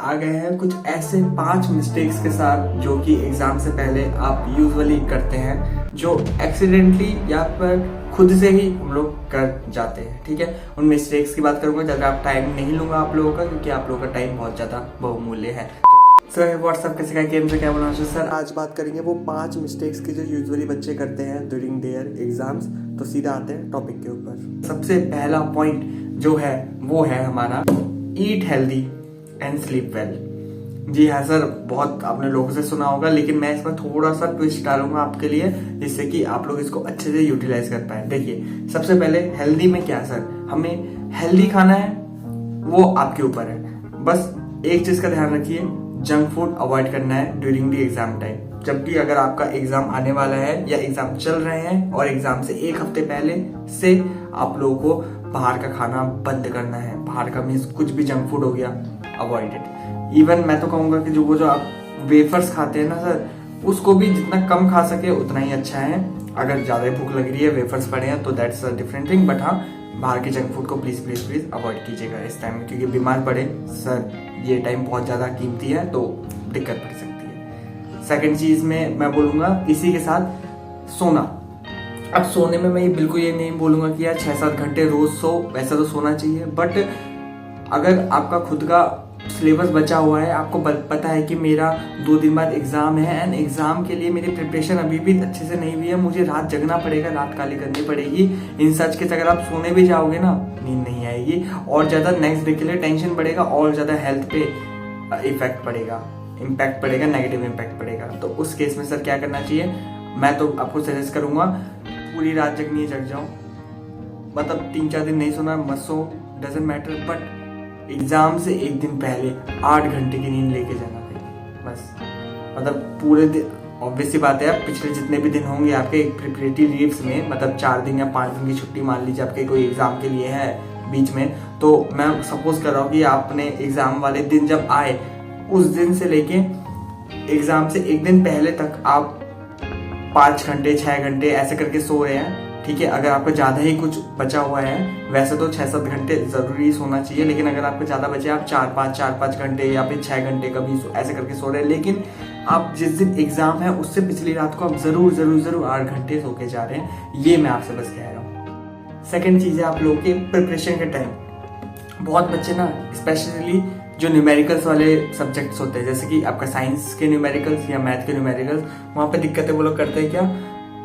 आ गए हैं कुछ ऐसे 5 मिस्टेक्स के साथ जो कि एग्जाम से पहले आप यूजुअली करते हैं, जो एक्सीडेंटली या फिर खुद से ही हम लोग कर जाते हैं। ठीक है, उन मिस्टेक्स की बात करूंगा। ज़्यादा आप टाइम नहीं लूंगा आप लोगों का, क्योंकि आप लोगों का टाइम बहुत ज़्यादा बहुमूल्य है। सर व्हाट्सअप कैसे का गेम से क्या बोलना चाहिए सर। आज बात करेंगे वो 5 मिस्टेक्स की जो यूजुअली बच्चे करते हैं ड्यूरिंग देयर एग्जाम्स। तो सीधा आते हैं टॉपिक के ऊपर। सबसे पहला पॉइंट जो है वो है हमारा eat healthy and sleep well. जी हाँ सर, बहुत आपने लोगों से सुना होगा, लेकिन मैं इसमें थोड़ा सा ट्विस्ट डालूंगा आपके लिए, जिससे कि आप लोग इसको अच्छे से यूटिलाइज कर पाए। देखिए, सबसे पहले हेल्दी में क्या सर, हमें हेल्दी खाना है वो आपके ऊपर है। बस एक चीज का ध्यान रखिए, जंक फूड अवॉइड करना है ड्यूरिंग द एग्जाम टाइम। जब भी अगर आपका एग्जाम आने वाला है या एग्जाम चल रहे हैं और एग्जाम से एक हफ्ते पहले से आप लोगों को बाहर का खाना बंद करना है। बाहर का मीन्स कुछ भी जंक फूड हो गया, अवॉइड इट। इवन मैं तो कहूंगा कि जो आप वेफर्स खाते हैं ना सर, उसको भी जितना कम खा सके उतना ही अच्छा है। अगर ज्यादा भूख लग रही है, वेफर्स पड़े हैं, तो that's a different thing. But हाँ, बाहर के जंक फूड को प्लीज प्लीज प्लीज अवॉइड कीजिएगा इस टाइम में, क्योंकि बीमार पड़े सर, ये टाइम बहुत ज्यादा कीमती है, तो दिक्कत पड़ सकती है। सेकंड चीज में मैं बोलूंगा इसी के साथ सोना। अब सोने में मैं ये बिल्कुल ये नहीं बोलूंगा कि यार 6-7 घंटे रोज सो, वैसा तो सोना चाहिए। बट अगर आपका खुद का सिलेबस बचा हुआ है, आपको पता है कि मेरा 2 दिन बाद एग्जाम है एंड एग्जाम के लिए मेरी प्रिपरेशन अभी भी अच्छे से नहीं हुई है, मुझे रात जगना पड़ेगा, रात काली करनी पड़ेगी। इन सच के अगर आप सोने भी जाओगे ना, नींद नहीं आएगी और ज्यादा नेक्स्ट डे के लिए टेंशन बढ़ेगा और ज्यादा हेल्थ पे इफेक्ट पड़ेगा, इम्पैक्ट पड़ेगा, नेगेटिव इम्पैक्ट पड़ेगा। तो उस केस में सर क्या करना चाहिए, मैं तो आपको सजेस्ट करूंगा पूरी रात जगनी है, जग जाओ। मतलब 3-4 दिन नहीं सोना, मत सो, डजेंट मैटर। बट एग्जाम से एक दिन पहले 8 घंटे की नींद लेके जाना चाहिए बस। मतलब पूरे दिन, ऑब्वियस सी बात है, आप पिछले जितने भी दिन होंगे आपके प्रिपरेटरी लीव्स में, मतलब 4 दिन या 5 दिन की छुट्टी मान लीजिए आपके कोई एग्जाम के लिए है बीच में, तो मैं सपोज कर रहा हूँ कि आपने एग्जाम वाले दिन जब आए, उस दिन से लेके एग्जाम से एक दिन पहले तक आप 5 घंटे 6 घंटे ऐसे करके सो रहे हैं। ठीक है, अगर आपका ज्यादा ही कुछ बचा हुआ है, वैसे तो 6-7 घंटे जरूरी सोना चाहिए, लेकिन अगर आपको ज्यादा बचे, आप 4-5 घंटे या फिर 6 घंटे का भी ऐसे करके सो रहे हैं। लेकिन आप जिस दिन एग्जाम है उससे पिछली रात को आप जरूर 8 घंटे सो के जा रहे हैं, ये मैं आपसे बस कह रहा हूँ। सेकेंड चीज है आप लोगों के प्रिपरेशन के टाइम। बहुत बच्चे ना, स्पेशली जो न्यूमेरिकल्स वाले सब्जेक्ट्स होते हैं, जैसे कि आपका साइंस के न्यूमेरिकल्स या मैथ के न्यूमेरिकल्स, वहाँ पे दिक्कतें वो लोग करते हैं क्या,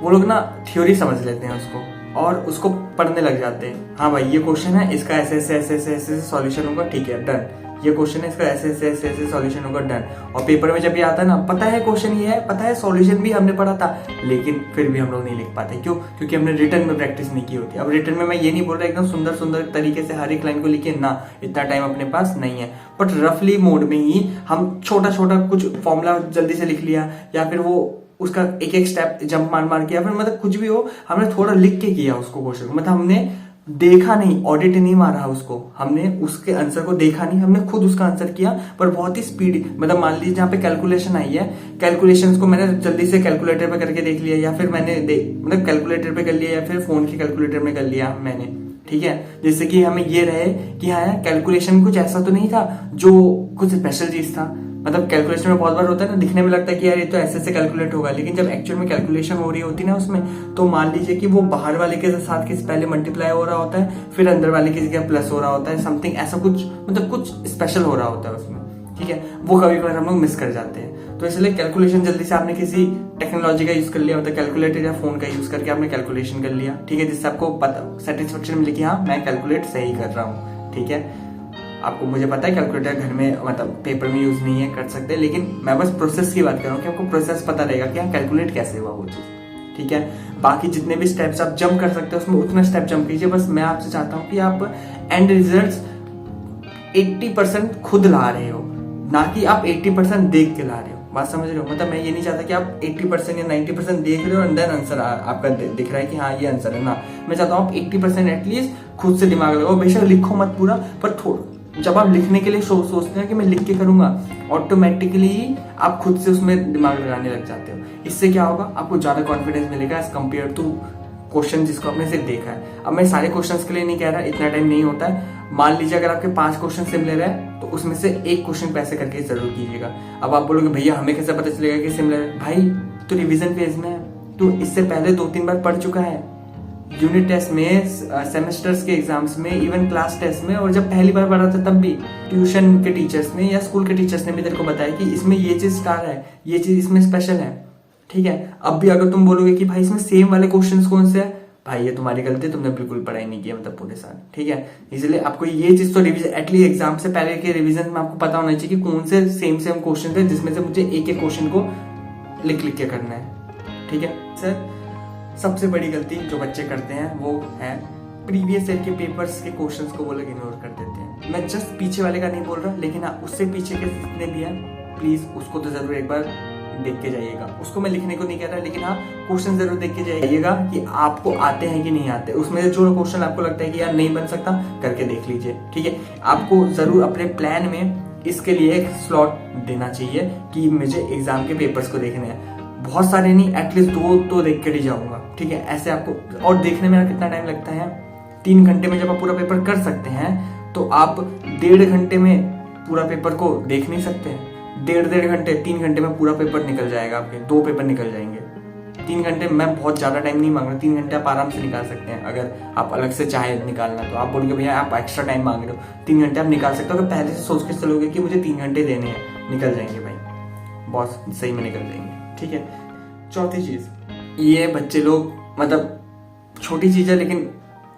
वो लोग ना थ्योरी समझ लेते हैं उसको और उसको पढ़ने लग जाते हैं। हाँ भाई, ये क्वेश्चन है, इसका ऐसे सॉल्यूशन होगा, ठीक है डन। ये क्वेश्चन है, इसका ऐसे सॉल्यूशन होगा, डन। और पेपर में जब ये आता है ना, पता है क्वेश्चन ये है, पता है सॉल्यूशन भी हमने पढ़ा था, लेकिन फिर भी हम लोग नहीं लिख पाते। क्यों? क्योंकि हमने रिटर्न में प्रैक्टिस नहीं की होती। अब रिटर्न में मैं ये नहीं बोल रहा एकदम सुंदर तरीके से हर एक लाइन को लिखे ना, इतना टाइम अपने पास नहीं है। बट रफली मोड में ही हम छोटा कुछ फॉर्मूला जल्दी से लिख लिया, या फिर वो उसका एक स्टेप जंप मार के, या फिर मतलब कुछ भी हो, हमने थोड़ा लिख के किया उसको क्वेश्चन को। मतलब हमने देखा नहीं, ऑडिट नहीं मारा उसको, हमने उसके आंसर को देखा नहीं, हमने खुद उसका आंसर किया, पर बहुत ही स्पीड। मतलब मान लीजिए जहाँ पे कैलकुलेशन आई है, कैलकुलेशंस को मैंने जल्दी से कैलकुलेटर पे करके देख लिया, या फिर मैंने मतलब कैलकुलेटर पे कर लिया, या फिर फोन के कैलकुलेटर में कर लिया मैंने। ठीक है, जिससे कि हमें ये रहे कि हाँ, कैलकुलेशन कुछ ऐसा तो नहीं था जो कुछ स्पेशल चीज था। मतलब कैलकुलेशन में बहुत बार होता है ना, दिखने में लगता है कि यार ये तो ऐसे कैलकुलेट होगा, लेकिन जब एक्चुअल में कैलकुलेशन हो रही होती है ना उसमें, तो मान लीजिए कि वो बाहर वाले के साथ के पहले मल्टीप्लाई हो रहा होता है, फिर अंदर वाले की जगह प्लस हो रहा होता है, समथिंग ऐसा कुछ, मतलब कुछ स्पेशल हो रहा होता है उसमें। ठीक है, वो कभी कभार हम लोग मिस कर जाते हैं। तो इसलिए कैलकुलेशन जल्दी से आपने किसी टेक्नोलॉजी का यूज कर लिया, मतलब कैलकुलेटर या फोन का यूज करके आपने कैलकुलेशन कर लिया। ठीक है, जिससे आपको पता सेटिस्फेक्शन मिले कि हाँ, मैं कैलकुलेट सही कर रहा हूँ। ठीक है, आपको मुझे पता है कैलकुलेटर घर में मतलब पेपर में यूज नहीं है, कर सकते, लेकिन मैं बस प्रोसेस की बात कर रहा हूँ कि आपको प्रोसेस पता रहेगा कि हाँ, कैलकुलेट कैसे हुआ वो चीज। ठीक है, बाकी जितने भी स्टेप्स आप जंप कर सकते हो उसमें उतना स्टेप जंप कीजिए। बस मैं आपसे चाहता हूँ कि आप एंड रिजल्ट्स 80% खुद ला रहे हो, ना कि आप 80% देख के ला रहे हो। बात समझ रहे हो? मतलब मैं ये नहीं चाहता कि आप 80% या 90% देख रहे हो एंड देन आंसर आपका दिख रहा है कि हाँ ये आंसर है ना। मैं चाहता हूँ आप 80% एटलीस्ट खुद से दिमाग लगाओ। बेशक लिखो मत पूरा, पर थोड़ा जब आप लिखने के लिए सोचते हैं कि मैं लिख के करूंगा, ऑटोमेटिकली आप खुद से उसमें दिमाग लगाने लग जाते हो। इससे क्या होगा, आपको ज्यादा कॉन्फिडेंस मिलेगा एज कम्पेयर टू क्वेश्चन जिसको आपने सिर्फ देखा है। अब मैं सारे क्वेश्चंस के लिए नहीं कह रहा, इतना टाइम नहीं होता है। मान लीजिए अगर आपके 5 क्वेश्चन सिमिलर है तो उसमें से एक क्वेश्चन पे ऐसे करके जरूर कीजिएगा। अब आप बोलोगे भैया हमें कैसे पता चलेगा कि सिमिलर है? भाई तो रिवीजन फेज में है, तो इससे पहले 2-3 बार पढ़ चुका है, यूनिट टेस्ट में, सेमेस्टर्स के एग्जाम्स में, इवन क्लास टेस्ट में, और जब पहली बार पढ़ा था तब भी ट्यूशन के टीचर्स ने या स्कूल के टीचर्स ने भी तेरे को बताया कि इसमें ये चीज स्टार है, ये चीज इसमें स्पेशल है, ठीक है। अब भी अगर तुम बोलोगे कि भाई इसमें सेम वाले क्वेश्चंस कौन से है, भाई ये तुम्हारी गलती है, तुमने बिल्कुल पढ़ाई नहीं किया मतलब पूरे साल, ठीक है। इसलिए आपको ये चीज तो रिवीजन, एटलीस्ट एग्जाम से पहले के रिवीजन में आपको पता होना चाहिए कि कौन से सेम क्वेश्चन थे जिसमें से मुझे एक एक क्वेश्चन को लिख के करना है, ठीक है। सर सबसे बड़ी गलती जो बच्चे करते हैं वो है प्रीवियस ईयर के पेपर्स के क्वेश्चंस को वो लोग इग्नोर कर देते हैं। मैं जस्ट पीछे वाले का नहीं बोल रहा, लेकिन हाँ उससे पीछे के जितने भी हैं प्लीज उसको तो जरूर एक बार देख के जाइएगा। उसको मैं लिखने को नहीं कह रहा, लेकिन हाँ क्वेश्चन जरूर देख के जाइएगा कि आपको आते हैं कि नहीं आते। उसमें से जो क्वेश्चन आपको लगता है कि यार नहीं बन सकता, करके देख लीजिए, ठीक है। आपको जरूर अपने प्लान में इसके लिए एक स्लॉट देना चाहिए कि मुझे एग्जाम के पेपर्स को देखने हैं। बहुत सारे नहीं, एटलीस्ट 2 तो देख कर ही जाऊंगा, ठीक है। ऐसे आपको, और देखने में कितना टाइम लगता है, 3 घंटे में जब आप पूरा पेपर कर सकते हैं तो आप 1.5 घंटे में पूरा पेपर को देख नहीं सकते हैं। 1.5 घंटे, 3 घंटे में पूरा पेपर निकल जाएगा, आपके 2 पेपर निकल जाएंगे। 3 घंटे, मैं बहुत ज्यादा टाइम नहीं मांग रहा, 3 घंटे आप आराम से निकाल सकते हैं। अगर आप अलग से चाहे निकालना तो आप बोलोगे भैया आप एक्स्ट्रा टाइम मांग रहे हो, 3 घंटे आप निकाल सकते हो। अगर पहले से सोच के चलोगे कि मुझे 3 घंटे देने हैं, निकल जाएंगे भाई, बहुत सही में निकल जाएंगे, ठीक है। चौथी चीज, ये बच्चे लोग मतलब छोटी चीज है लेकिन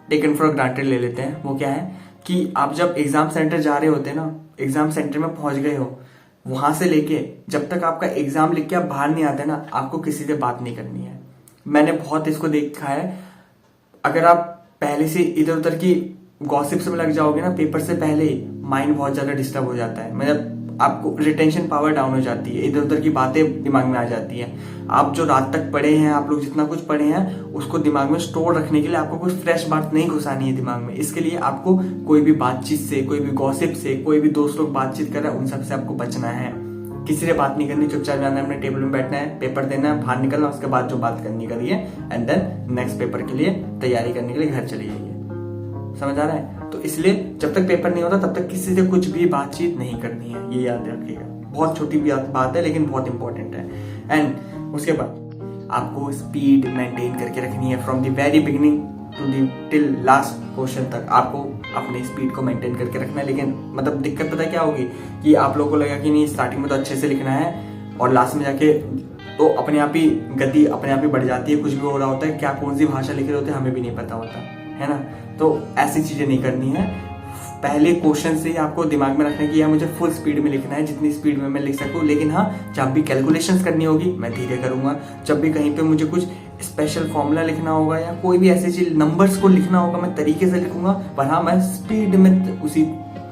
टेकन फॉर ग्रांटेड ले लेते हैं। वो क्या है कि आप जब एग्जाम सेंटर जा रहे होते हैं ना, एग्जाम सेंटर में पहुंच गए हो, वहां से लेके जब तक आपका एग्जाम लिख के आप बाहर नहीं आते ना, आपको किसी से बात नहीं करनी है। मैंने बहुत इसको देखा है। अगर आप पहले से इधर उधर की गॉसिप्स में लग जाओगे ना, पेपर से पहले ही माइंड बहुत ज्यादा डिस्टर्ब हो जाता है। मतलब आपको रिटेंशन पावर डाउन हो जाती है, इधर उधर की बातें दिमाग में आ जाती है। आप जो रात तक पढ़े हैं, आप लोग जितना कुछ पढ़े हैं उसको दिमाग में स्टोर रखने के लिए आपको कुछ फ्रेश बात नहीं घुसानी है दिमाग में। इसके लिए आपको कोई भी बातचीत से, कोई भी गॉसिप से, कोई भी दोस्त लोग बातचीत कर रहे हैं उन सब से आपको बचना है। किसी से बात नहीं करनी, चुपचाप जाना है, अपने टेबल में बैठना है, पेपर देना है, बाहर निकलना, उसके बाद जो बात करनी करिए, एंड देन नेक्स्ट पेपर के लिए तैयारी करने के लिए घर चले जाइए। समझ आ रहा है? तो इसलिए जब तक पेपर नहीं होता तब तक किसी से कुछ भी बातचीत नहीं करनी है, ये याद रखिएगा। बहुत छोटी बात है लेकिन बहुत इंपॉर्टेंट है। एंड उसके बाद आपको स्पीड मेंटेन करके रखनी है from the very beginning to the till last question तक। आपको अपनी स्पीड को मेंटेन करके रखना है। लेकिन मतलब दिक्कत पता है क्या होगी कि आप लोगों को लगेगा कि नहीं स्टार्टिंग में तो अच्छे से लिखना है और लास्ट में जाके तो अपने आप ही गति अपने आप ही बढ़ जाती है, कुछ भी हो रहा होता है, क्या कौन सी भाषा लिख रहे होते हैं हमें भी नहीं पता होता है ना। तो ऐसी चीजें नहीं करनी है। पहले क्वेश्चन से ही आपको दिमाग में रखना है कि यार मुझे फुल स्पीड में लिखना है, जितनी स्पीड में मैं लिख सकूं। लेकिन हाँ, जब भी कैलकुलेशंस करनी होगी मैं धीरे करूंगा। जब भी कहीं पे मुझे कुछ स्पेशल फॉर्मूला लिखना होगा या कोई भी ऐसी चीज नंबर्स को लिखना होगा मैं तरीके से लिखूंगा। पर हाँ, मैं स्पीड में उसी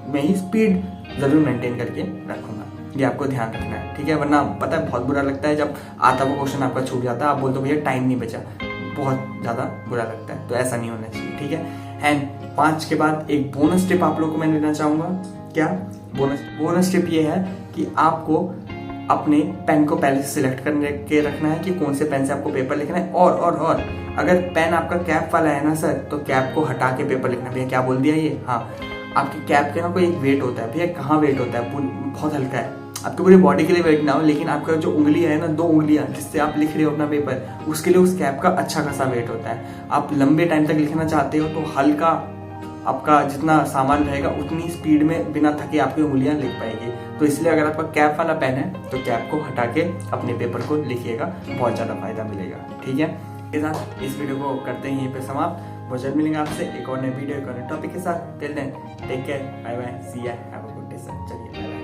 में ही स्पीड जरूर मेंटेन करके रखूंगा। ये आपको ध्यान रखना है, ठीक है। वरना पता है बहुत बुरा लगता है जब आता वो क्वेश्चन आपका छूट जाता है, आप बोलते हो भैया टाइम नहीं बचा, बहुत ज्यादा बुरा लगता है। तो ऐसा नहीं होना चाहिए, ठीक है। एंड 5 के बाद एक बोनस टिप आप लोगों को मैं देना चाहूंगा। क्या बोनस टिप ये है कि आपको अपने पेन को पहले से सिलेक्ट करके रखना है कि कौन से पेन से आपको पेपर लिखना है। और अगर पेन आपका कैप वाला है ना सर, तो कैप को हटा के पेपर लिखना। भैया क्या बोल दिया ये? हाँ, आपकी कैप के ना कोई एक वेट होता है। भैया कहाँ वेट होता है? बहुत हल्का है, आपकी पूरी बॉडी के लिए वेट ना हो, लेकिन आपका जो उंगली है ना, 2 उंगलियां जिससे आप लिख रहे हो अपना पेपर, उसके लिए उस कैप का अच्छा खासा वेट होता है। आप लंबे टाइम तक लिखना चाहते हो तो हल्का आपका जितना सामान रहेगा उतनी स्पीड में बिना थके आपकी उंगलियां लिख पाएगी। तो इसलिए अगर आपका कैप वाला पेन है तो कैप को हटा के अपने पेपर को लिखिएगा, बहुत ज्यादा फायदा मिलेगा, ठीक है। इसके साथ इस वीडियो को करते हैं यहीं पे समाप्त। बहुत जल्द मिलेंगे आपसे एक और नए वीडियो, एक और नए टॉपिक के साथ। Till then take care, bye bye, see ya, have a good day sir. चलिए बाय।